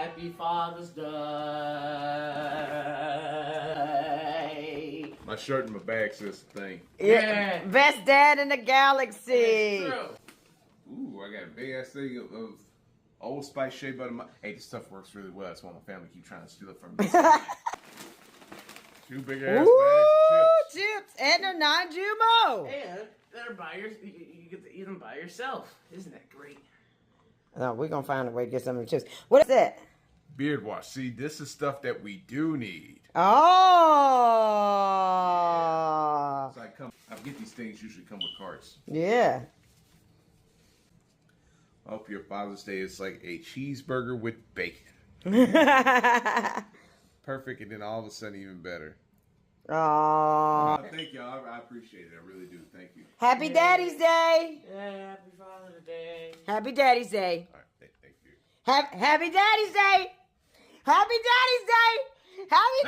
Happy Father's Day. My shirt in my bag says the thing. Yeah. Best dad in the galaxy. It's true. Ooh, I got a big ass thing of Old Spice shea butter. Hey, this stuff works really well. That's why my family keep trying to steal it from me. 2 big ass bags of Chips and a non-GMO. Hey, better buy you get to eat them by yourself. Isn't that great? No, we're going to find a way to get some of the chips. What is that? beard wash. See, this is stuff that we do need. Oh. So I get these things usually come with carts. Yeah. I hope your Father's Day is like a cheeseburger with bacon. Perfect, and then all of a sudden even better. Oh. Thank y'all. I appreciate it. I really do. Thank you. Happy Daddy's Day. Yeah, happy Father's Day. Happy Daddy's Day. All right, thank you. Happy Daddy's Day. Happy Daddy's Day. Happy